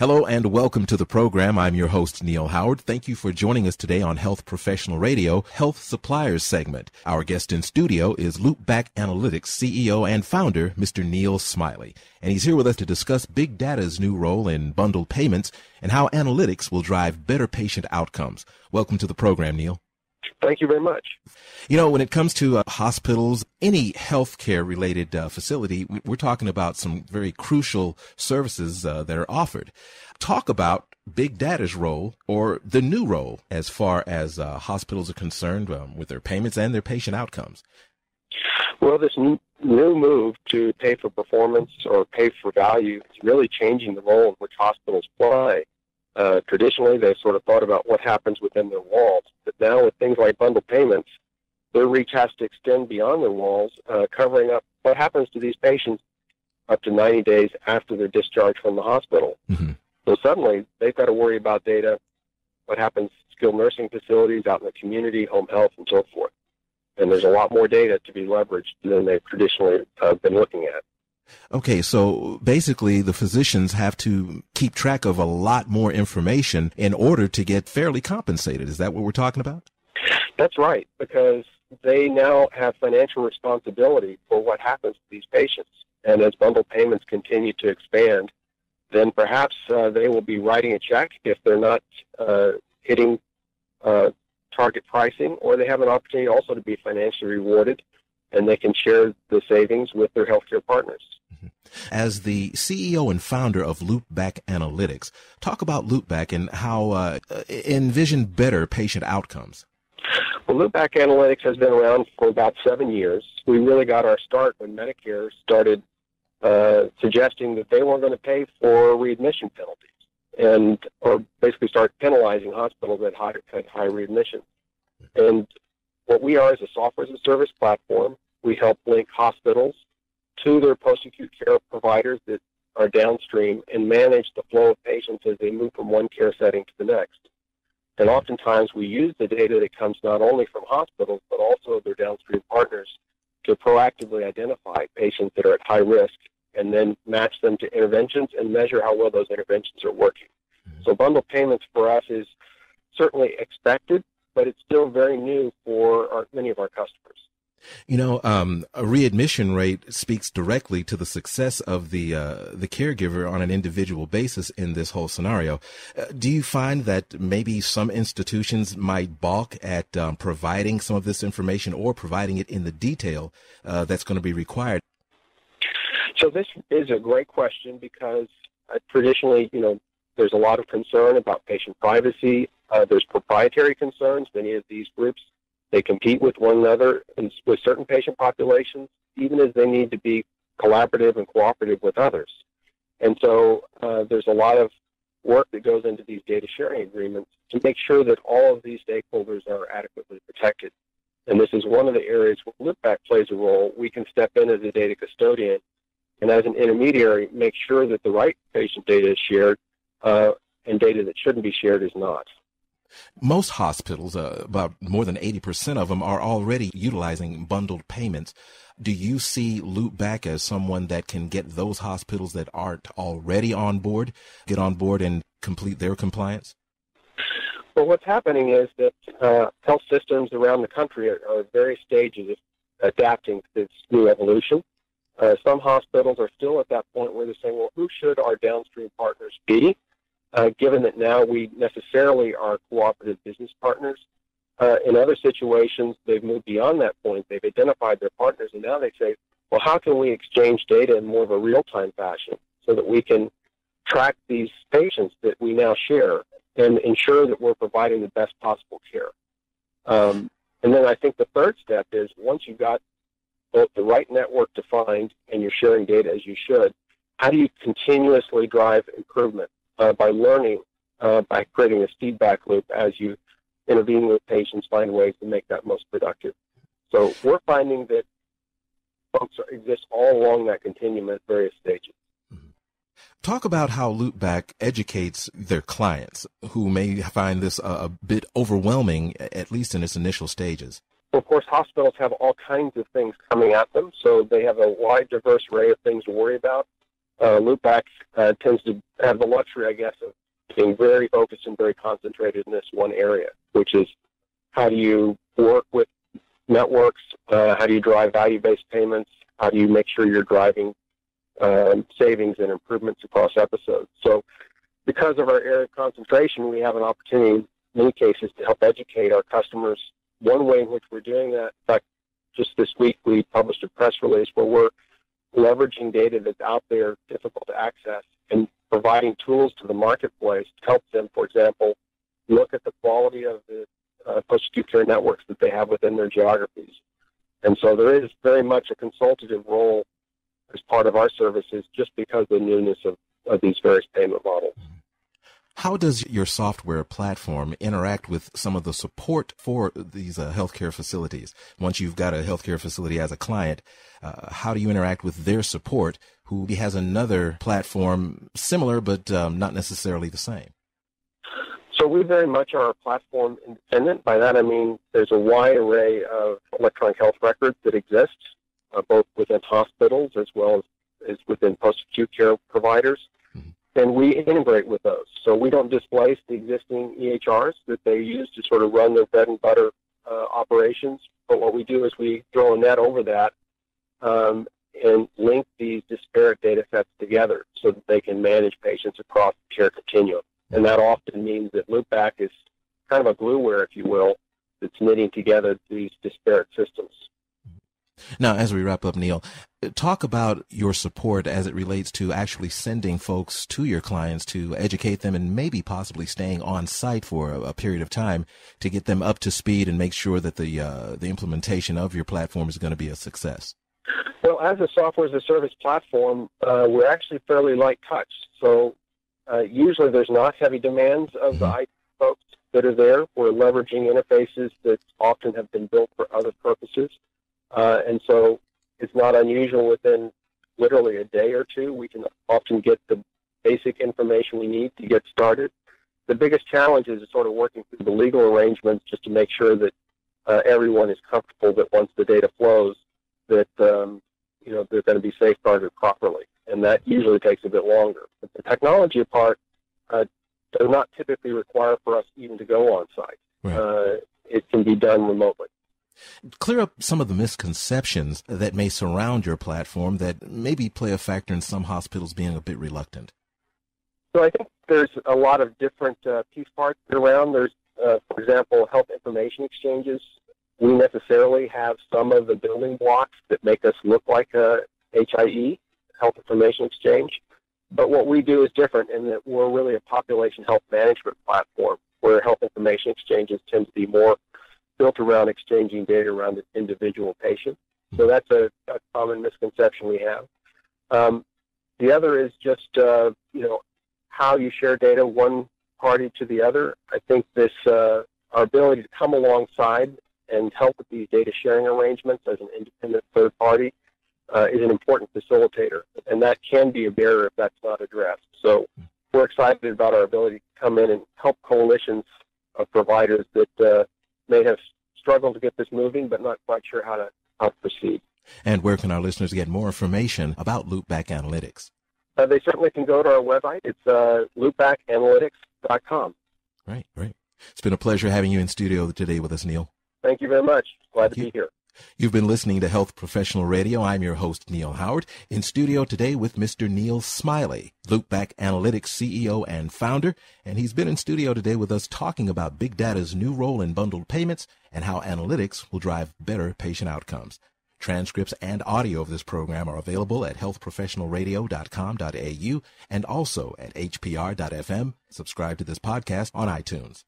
Hello and welcome to the program. I'm your host, Neal Howard. Thank you for joining us today on Health Professional Radio, Health Supplier Segment. Our guest in studio is Loopback Analytics CEO and founder, Mr. Neal Smiley. And he's here with us to discuss big data's new role in bundled payments and how analytics will drive better patient outcomes. Welcome to the program, Neal. Thank you very much. You know, when it comes to hospitals, any healthcare related facility, we're talking about some very crucial services that are offered. Talk about big data's role or the new role as far as hospitals are concerned with their payments and their patient outcomes. Well, this new move to pay for performance or pay for value is really changing the role in which hospitals play. Traditionally, they sort of thought about what happens within their walls, but now with things like bundle payments, their reach has to extend beyond their walls, covering up what happens to these patients up to 90 days after they're discharged from the hospital. Mm-hmm. So suddenly, they've got to worry about data, what happens to skilled nursing facilities out in the community, home health, and so forth. And there's a lot more data to be leveraged than they've traditionally been looking at. Okay, so basically the physicians have to keep track of a lot more information in order to get fairly compensated. Is that what we're talking about? That's right, because they now have financial responsibility for what happens to these patients. And as bundle payments continue to expand, then perhaps they will be writing a check if they're not hitting target pricing, or they have an opportunity also to be financially rewarded, and they can share the savings with their healthcare partners. As the CEO and founder of Loopback Analytics, talk about Loopback and how envision better patient outcomes. Well, Loopback Analytics has been around for about 7 years. We really got our start when Medicare started suggesting that they weren't going to pay for readmission penalties, or basically start penalizing hospitals at high readmission. And what we are is a software as a service platform. We help link hospitals to their post-acute care providers that are downstream and manage the flow of patients as they move from one care setting to the next. And oftentimes we use the data that comes not only from hospitals but also their downstream partners to proactively identify patients that are at high risk and then match them to interventions and measure how well those interventions are working. So bundle payments for us is certainly expected, but it's still very new for many of our customers. You know, a readmission rate speaks directly to the success of the caregiver on an individual basis in this whole scenario. Do you find that maybe some institutions might balk at providing some of this information or providing it in the detail that's going to be required? So this is a great question because traditionally, there's a lot of concern about patient privacy. There's proprietary concerns. Many of these groups, they compete with one another and with certain patient populations, even as they need to be collaborative and cooperative with others. And so there's a lot of work that goes into these data sharing agreements to make sure that all of these stakeholders are adequately protected. And this is one of the areas where Loopback plays a role. We can step in as a data custodian and as an intermediary make sure that the right patient data is shared and data that shouldn't be shared is not. Most hospitals, about more than 80% of them, are already utilizing bundled payments. Do you see Loopback as someone that can get those hospitals that aren't already on board, get on board and complete their compliance? Well, what's happening is that health systems around the country are at various stages of adapting to this new evolution. Some hospitals are still at that point where they're saying, well, who should our downstream partners be? Given that now we necessarily are cooperative business partners. In other situations, they've moved beyond that point. They've identified their partners, and now they say, well, how can we exchange data in more of a real-time fashion so that we can track these patients that we now share and ensure that we're providing the best possible care? And then I think the third step is once you've got both the right network defined and you're sharing data as you should, how do you continuously drive improvement? By learning, by creating this feedback loop as you intervene with patients, find ways to make that most productive. So we're finding that folks exist all along that continuum at various stages. Talk about how Loopback educates their clients who may find this a bit overwhelming, at least in its initial stages. Well, of course, hospitals have all kinds of things coming at them, so they have a wide, diverse array of things to worry about. Loopback tends to have the luxury, I guess, of being very focused and very concentrated in this one area, which is how do you work with networks, how do you drive value-based payments, how do you make sure you're driving savings and improvements across episodes. So because of our area of concentration, we have an opportunity in many cases to help educate our customers. One way in which we're doing that, in fact, just this week we published a press release where we're leveraging data that's out there, difficult to access, and providing tools to the marketplace to help them, for example, look at the quality of the post-acute care networks that they have within their geographies. And so there is very much a consultative role as part of our services just because of the newness of these various payment models. How does your software platform interact with some of the support for these healthcare facilities? Once you've got a healthcare facility as a client, how do you interact with their support who has another platform similar but not necessarily the same? So we very much are platform independent. By that I mean there's a wide array of electronic health records that exist, both within hospitals as well as within post-acute care providers. And we integrate with those. So we don't displace the existing EHRs that they use to sort of run their bread and butter operations. But what we do is we throw a net over that and link these disparate data sets together so that they can manage patients across the care continuum. And that often means that Loopback is kind of a glueware, if you will, that's knitting together these disparate systems. Now, as we wrap up, Neal, talk about your support as it relates to actually sending folks to your clients to educate them and maybe possibly staying on site for a period of time to get them up to speed and make sure that the implementation of your platform is going to be a success. Well, as a software as a service platform, we're actually fairly light touch. So usually there's not heavy demands of the IT folks that are there. We're leveraging interfaces that often have been built for other purposes. And so it's not unusual within literally a day or two. We can often get the basic information we need to get started. The biggest challenge is sort of working through the legal arrangements just to make sure that everyone is comfortable that once the data flows, that they're going to be safeguarded properly. And that usually takes a bit longer. But the technology part does not typically require for us even to go on site. Right. It can be done remotely. Clear up some of the misconceptions that may surround your platform that maybe play a factor in some hospitals being a bit reluctant. So I think there's a lot of different piece parts around. There's, for example, health information exchanges. We necessarily have some of the building blocks that make us look like a HIE, Health Information Exchange. But what we do is different in that we're really a population health management platform where health information exchanges tend to be more built around exchanging data around the individual patient. So that's a common misconception we have. The other is just, how you share data one party to the other. I think this, our ability to come alongside and help with these data sharing arrangements as an independent third party is an important facilitator. And that can be a barrier if that's not addressed. So we're excited about our ability to come in and help coalitions of providers that may have struggled to get this moving, but not quite sure how to proceed. And where can our listeners get more information about Loopback Analytics? They certainly can go to our website. It's loopbackanalytics.com. Right. It's been a pleasure having you in studio today with us, Neal. Thank you very much. Glad to be here. You've been listening to Health Professional Radio. I'm your host, Neal Howard, in studio today with Mr. Neal Smiley, Loopback Analytics CEO and founder, and he's been in studio today with us talking about big data's new role in bundled payments and how analytics will drive better patient outcomes. Transcripts and audio of this program are available at healthprofessionalradio.com.au and also at hpr.fm. Subscribe to this podcast on iTunes.